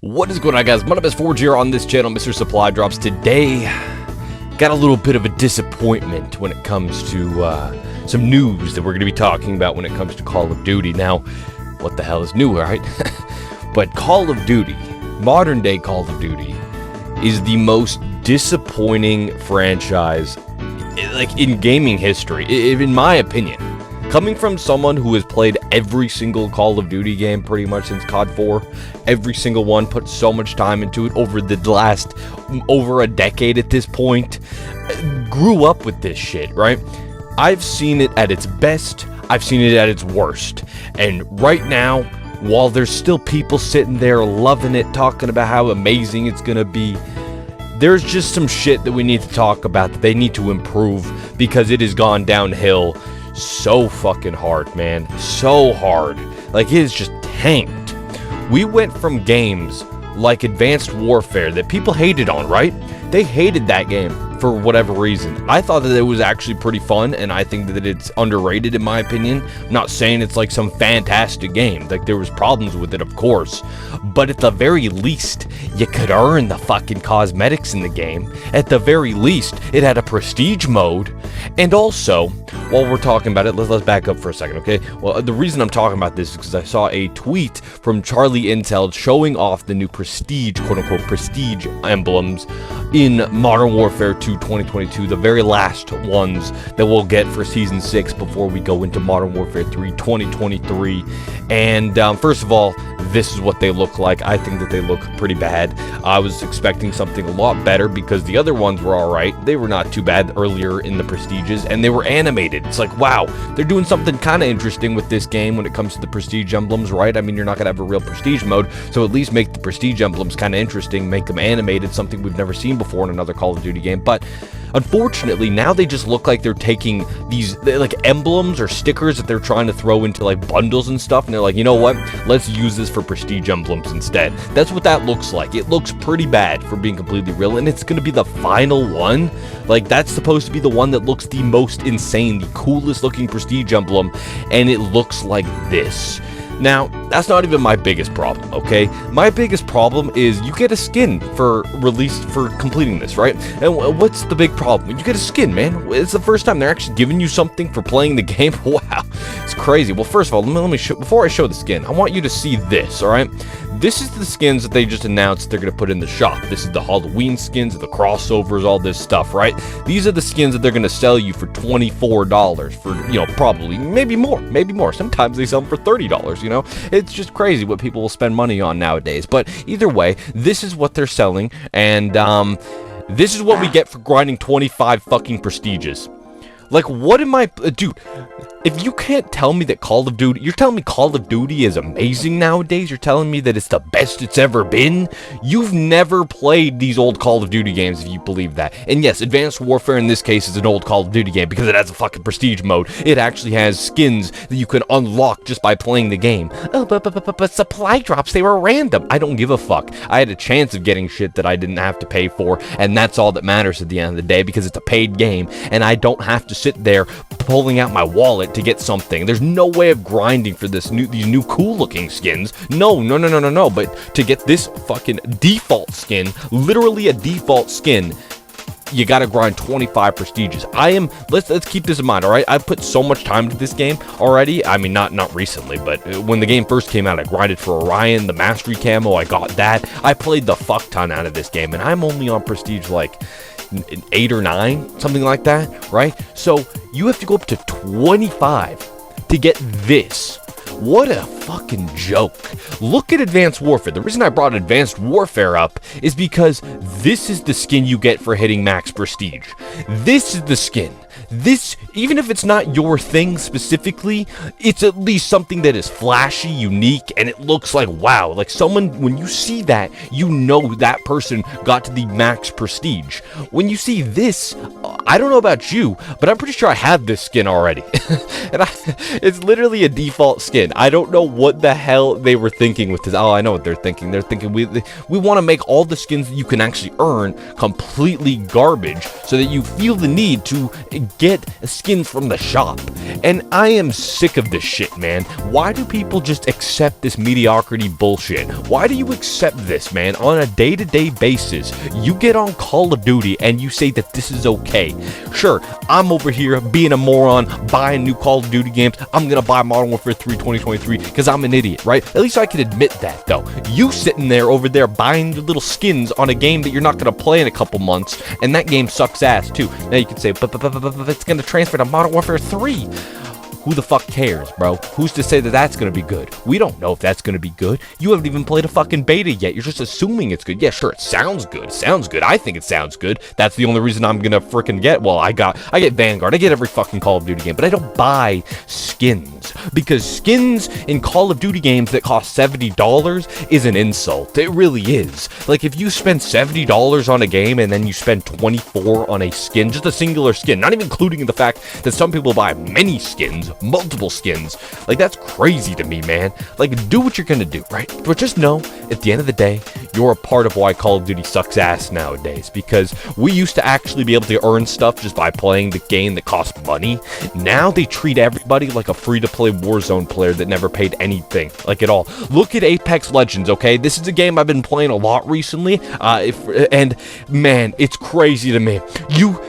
What is going on, guys? My name is Forge here on this channel, Mr. Supply Drops. Today, got a little bit of a disappointment when it comes to some news that we're going to be talking about when it comes to Call of Duty. Now, what the hell is new, right? But Call of Duty, modern day Call of Duty, is the most disappointing franchise like in gaming history, in my opinion. Coming from someone who has played every single Call of Duty game pretty much since COD 4, every single one, put so much time into it over the last over a decade at this point, grew up with this shit, right? I've seen it at its best, I've seen it at its worst, and right now, while there's still people sitting there loving it, talking about how amazing it's gonna be, there's just some shit that we need to talk about that they need to improve because it has gone downhill so fucking hard, man. So hard. Like, it is just tanked. We went from games like Advanced Warfare that people hated on, right? They hated that game for whatever reason. I thought that it was actually pretty fun, and I think that it's underrated in my opinion. I'm not saying it's like some fantastic game. Like, there was problems with it, of course. But at the very least, you could earn the fucking cosmetics in the game. At the very least, it had a prestige mode. And also, while we're talking about it, let's back up for a second, okay? Well, the reason I'm talking about this is because I saw a tweet from Charlie Intel showing off the new prestige, quote-unquote, prestige emblems in Modern Warfare 2 2022, the very last ones that we'll get for Season 6 before we go into Modern Warfare 3 2023. And first of all, this is what they look like. I think that they look pretty bad. I was expecting something a lot better because the other ones were alright. They were not too bad earlier in the prestiges, and they were animated. It's like, wow, they're doing something kind of interesting with this game when it comes to the prestige emblems, right? I mean, you're not going to have a real prestige mode, so at least make the prestige emblems kind of interesting, make them animated, something we've never seen before in another Call of Duty game. But unfortunately, now they just look like they're taking these like emblems or stickers that they're trying to throw into like bundles and stuff, and they're like, you know what, let's use this for prestige emblems instead. That's what that looks like. It looks pretty bad, for being completely real, and it's going to be the final one. Like, that's supposed to be the one that looks the most insane, the coolest looking prestige emblem, and it looks like this. Now, that's not even my biggest problem, okay? My biggest problem is you get a skin for completing this, right? And what's the big problem? You get a skin, man. It's the first time they're actually giving you something for playing the game. Wow, it's crazy. Well, first of all, let me show, before I show the skin, I want you to see this, all right? This is the skins that they just announced they're going to put in the shop. This is the Halloween skins, the crossovers, all this stuff, right? These are the skins that they're going to sell you for $24 for, you know, probably, maybe more. Sometimes they sell them for $30, you know? It's just crazy what people will spend money on nowadays. But either way, this is what they're selling, and this is what we get for grinding 25 fucking prestiges. Like, what am I... dude, if you can't tell me that Call of Duty... You're telling me Call of Duty is amazing nowadays? You're telling me that it's the best it's ever been? You've never played these old Call of Duty games, if you believe that. And yes, Advanced Warfare in this case is an old Call of Duty game because it has a fucking prestige mode. It actually has skins that you can unlock just by playing the game. Oh, but supply drops, they were random. I don't give a fuck. I had a chance of getting shit that I didn't have to pay for, and that's all that matters at the end of the day because it's a paid game, and I don't have to sit there pulling out my wallet to get something. There's no way of grinding for these new cool looking skins. No. But to get this fucking default skin, literally a default skin, you gotta grind 25 prestiges. Let's keep this in mind, all right? I put so much time into this game already. I mean, not recently, but when the game first came out, I grinded for Orion, the mastery camo. I got that. I played the fuck ton out of this game, and I'm only on prestige like 8 or 9, something like that, right? So you have to go up to 25 to get this. What a fucking joke. Look at Advanced Warfare. The reason I brought Advanced Warfare up is because this is the skin you get for hitting max prestige. This is the skin. This, even if it's not your thing specifically, it's at least something that is flashy, unique, and it looks like, wow, like someone, when you see that, you know that person got to the max prestige. When you see this, I don't know about you, but I'm pretty sure I have this skin already. And it's literally a default skin. I don't know what the hell they were thinking with this. Oh, I know what they're thinking. They're thinking we want to make all the skins that you can actually earn completely garbage so that you feel the need to get skins from the shop. And I am sick of this shit, man. Why do people just accept this mediocrity bullshit? Why do you accept this, man, on a day-to-day basis? You get on Call of Duty and you say that this is okay. Sure, I'm over here being a moron, buying new Call of Duty games. I'm gonna buy Modern Warfare 3 2023 because I'm an idiot, right? At least I can admit that, though. You sitting there over there buying your little skins on a game that you're not gonna play in a couple months, and that game sucks ass too. Now you can say, but it's gonna transfer to Modern Warfare 3. Who the fuck cares, bro? Who's to say that that's going to be good? We don't know if that's going to be good. You haven't even played a fucking beta yet. You're just assuming it's good. Yeah, sure, it sounds good. Sounds good. I think it sounds good. That's the only reason I'm going to freaking get, well, I get Vanguard. I get every fucking Call of Duty game, but I don't buy skins. Because skins in Call of Duty games that cost $70 is an insult. It really is. Like, if you spend $70 on a game and then you spend $24 on a skin, just a singular skin, not even including the fact that some people buy many skins, multiple skins, like, that's crazy to me, man. Like, do what you're gonna do, right? But just know, at the end of the day, you're a part of why Call of Duty sucks ass nowadays, because we used to actually be able to earn stuff just by playing the game that costs money. Now they treat everybody like a free-to-play Warzone player that never paid anything, like, at all. Look at Apex Legends, okay? This is a game I've been playing a lot recently, and man, it's crazy to me.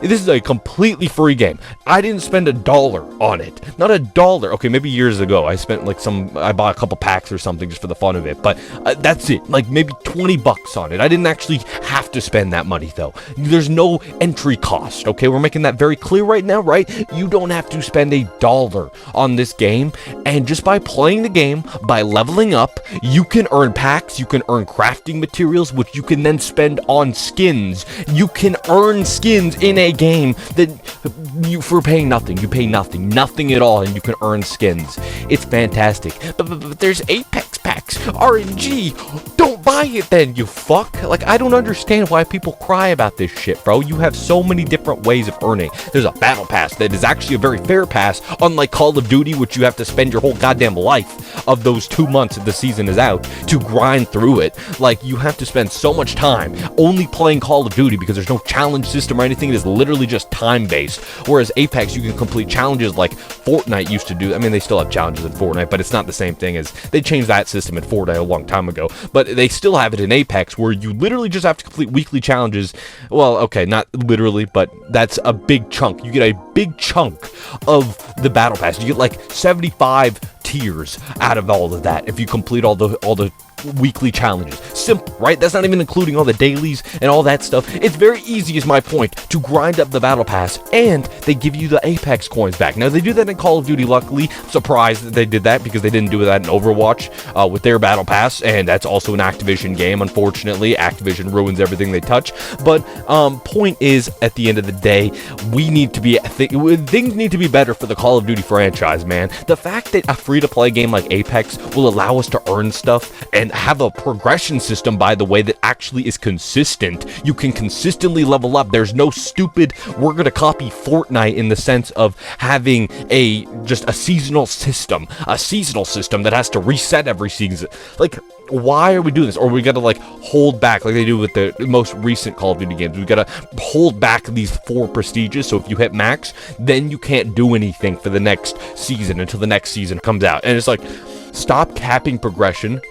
This is a completely free game. I didn't spend $1 on it. Not $1. Okay, maybe years ago I spent like I bought a couple packs or something just for the fun of it, but that's it. Like maybe $20 on it. I didn't actually have to spend that money though. There's no entry cost. Okay, we're making that very clear right now, right? You don't have to spend $1 on this game, and just by playing the game, by leveling up, you can earn packs, you can earn crafting materials, which you can then spend on skins. You can earn skins in a game that for paying nothing. You pay nothing at all, and you can earn skins. It's fantastic. But there's Apex packs, RNG. Don't buy it then, you fuck. Like, I don't understand why people cry about this shit, bro. You have so many different ways of earning. There's a battle pass that is actually a very fair pass, unlike Call of Duty, which you have to spend your whole goddamn life of those 2 months that the season is out to grind through it. Like, you have to spend so much time only playing Call of Duty because there's no challenge system or anything. It is literally just time-based. Whereas Apex, you can complete challenges like Fortnite used to do. I mean, they still have challenges in Fortnite, but it's not the same thing as they changed that system in Fortnite a long time ago. But they still have it in Apex, where you literally just have to complete weekly challenges. Well, okay, not literally, but that's a big chunk. You get a big chunk of the battle pass. You get like 75 tiers out of all of that if you complete all the weekly challenges. Simple, right? That's not even including all the dailies and all that stuff. It's very easy, is my point, to grind up the battle pass, and they give you the Apex coins back. Now, they do that in Call of Duty, luckily. Surprised that they did that, because they didn't do that in Overwatch with their battle pass, and that's also an Activision game, unfortunately. Activision ruins everything they touch. But point is, at the end of the day, we need to be things need to be better for the Call of Duty franchise, man. The fact that a free-to-play game like Apex will allow us to earn stuff and have a progression system, by the way, that actually is consistent. You can consistently level up. There's no stupid, we're going to copy Fortnite in the sense of having just a seasonal system that has to reset every season. Like, why are we doing this? Or we got to like hold back like they do with the most recent Call of Duty games. We got to hold back these 4 prestiges, so if you hit max, then you can't do anything for the next season until the next season comes out. And it's like, stop capping progression.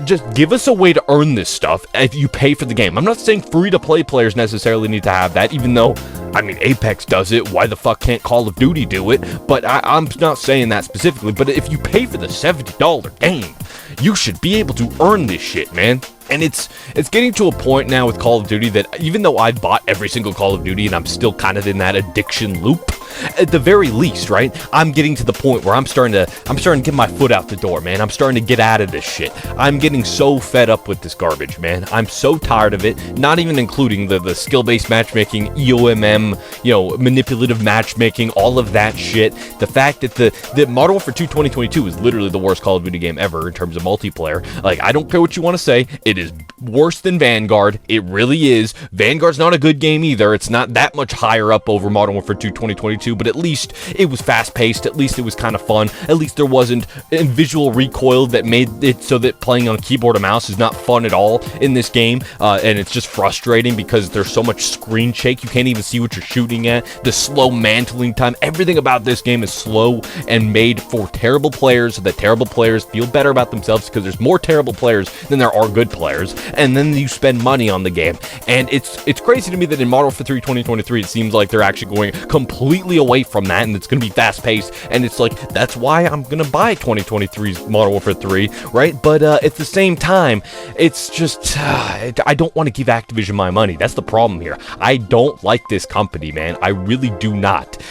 Just give us a way to earn this stuff if you pay for the game. I'm not saying free-to-play players necessarily need to have that, even though, I mean, Apex does it. Why the fuck can't Call of Duty do it? But I'm not saying that specifically. But if you pay for the $70 game, you should be able to earn this shit, man. And it's getting to a point now with Call of Duty that even though I bought every single Call of Duty and I'm still kind of in that addiction loop, at the very least, right, I'm getting to the point where I'm starting to get my foot out the door, man. I'm starting to get out of this shit. I'm getting so fed up with this garbage, man. I'm so tired of it, not even including the skill-based matchmaking, EOMM, manipulative matchmaking, all of that shit. The fact that the Modern Warfare 2 2022 is literally the worst Call of Duty game ever in terms of multiplayer. Like, I don't care what you want to say, it is worse than Vanguard. It really is. Vanguard's not a good game either. It's not that much higher up over Modern Warfare 2 2022. 2022, but at least it was fast-paced, at least it was kind of fun, at least there wasn't a visual recoil that made it so that playing on keyboard and mouse is not fun at all in this game, and it's just frustrating because there's so much screen shake, you can't even see what you're shooting at, the slow mantling time, everything about this game is slow and made for terrible players so that terrible players feel better about themselves because there's more terrible players than there are good players, and then you spend money on the game. And it's crazy to me that in Modern Warfare 3 2023 it seems like they're actually going completely away from that, and it's going to be fast-paced, and it's like, that's why I'm going to buy 2023's Modern Warfare 3, right? But at the same time, it's just, I don't want to give Activision my money. That's the problem here. I don't like this company, man. I really do not.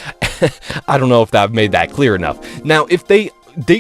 I don't know if I've made that clear enough. Now, if they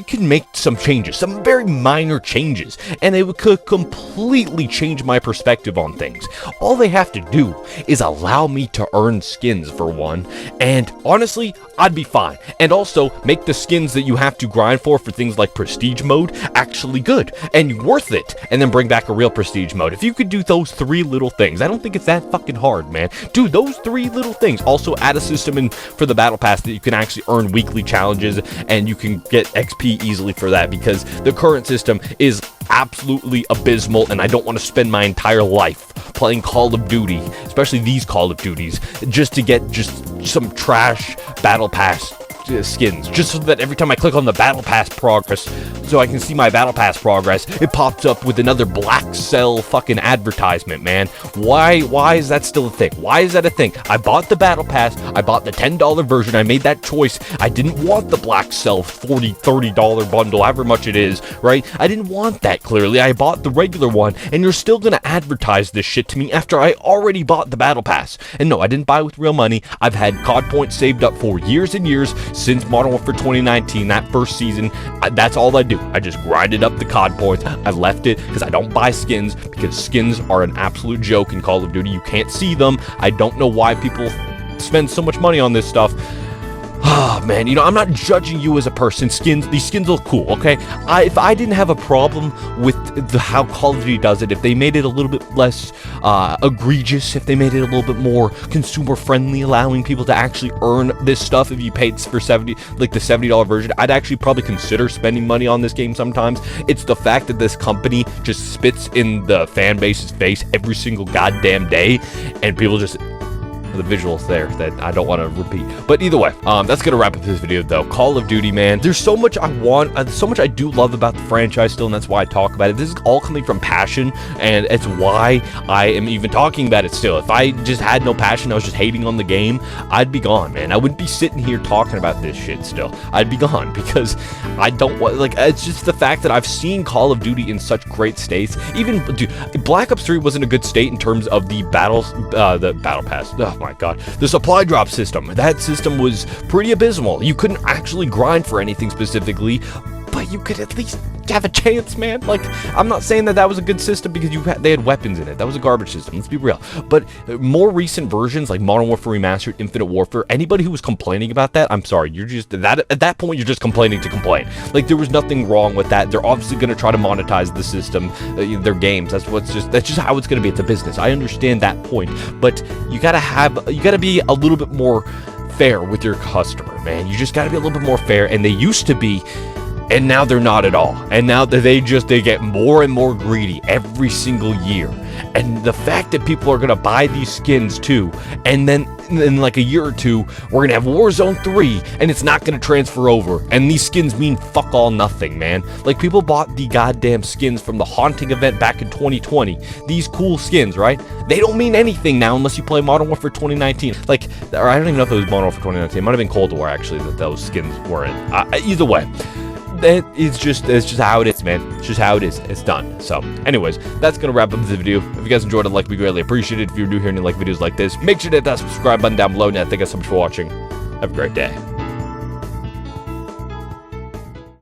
can make some changes, some very minor changes, and it could completely change my perspective on things. All they have to do is allow me to earn skins, for one, and honestly, I'd be fine. And also, make the skins that you have to grind for things like Prestige mode actually good and worth it, and then bring back a real Prestige mode. If you could do those 3 little things, I don't think it's that fucking hard, man. Do those 3 little things. Also, add a system in for the Battle Pass that you can actually earn weekly challenges, and you can get XP easily for that, because the current system is absolutely abysmal, and I don't want to spend my entire life playing Call of Duty, especially these Call of Duties, just to get just some trash Battle Pass skins, just so that every time I click on the Battle Pass progress, so I can see my Battle Pass progress, it pops up with another black cell fucking advertisement, man. Why is that still a thing? Why is that a thing? I bought the Battle Pass, I bought the $10 version, I made that choice. I didn't want the black cell $40, $30 bundle, however much it is, right? I didn't want that, clearly. I bought the regular one, and you're still gonna advertise this shit to me after I already bought the Battle Pass. And no, I didn't buy it with real money. I've had COD points saved up for years and years, since Modern Warfare 2019, that first season. That's all I do. I just grinded up the COD points. I left it because I don't buy skins, because skins are an absolute joke in Call of Duty. You can't see them. I don't know why people spend so much money on this stuff. Oh, man, you know, I'm not judging you as a person. These skins look cool, okay? If I didn't have a problem with how Call of Duty does it, if they made it a little bit less egregious, if they made it a little bit more consumer-friendly, allowing people to actually earn this stuff if you paid for the $70 version, I'd actually probably consider spending money on this game sometimes. It's the fact that this company just spits in the fan base's face every single goddamn day, and people just... the visuals there that I don't want to repeat. But either way, that's gonna wrap up this video though. Call of Duty, man, there's so much I want, so much I do love about the franchise still, and that's why I talk about it. This is all coming from passion, and it's why I am even talking about it still. If I just had no passion, I was just hating on the game, I'd be gone, man. I wouldn't be sitting here talking about this shit still. I'd be gone, because I don't want, like, it's just the fact that I've seen Call of Duty in such great states. Even, dude, Black Ops 3 wasn't a good state in terms of the Battle Pass. Oh my god, the supply drop system. That system was pretty abysmal. You couldn't actually grind for anything specifically, but you could at least have a chance, man. Like, I'm not saying that was a good system because they had weapons in it. That was a garbage system, let's be real. But more recent versions like Modern Warfare Remastered, Infinite Warfare, anybody who was complaining about that, I'm sorry, you're just at that point you're just complaining to complain. Like, there was nothing wrong with that. They're obviously going to try to monetize the system, their games. That's just how it's going to be. It's a business. I understand that point, but you gotta be a little bit more fair with your customer, man. You just gotta be a little bit more fair, and they used to be, and now they're not at all. And now that they get more and more greedy every single year. And the fact that people are gonna buy these skins too, and then in like a year or two, we're gonna have Warzone 3, and it's not gonna transfer over. And these skins mean fuck all nothing, man. Like, people bought the goddamn skins from the Haunting event back in 2020. These cool skins, right? They don't mean anything now unless you play Modern Warfare 2019. Like, or I don't even know if it was Modern Warfare 2019. It might have been Cold War, actually, that those skins were in. Either way. It's just how it is, man. It's just how it is. It's done. So, anyways, that's gonna wrap up this video. If you guys enjoyed it, like, we greatly appreciate it. If you're new here and you like videos like this, make sure to hit that subscribe button down below. And thank you guys so much for watching. Have a great day.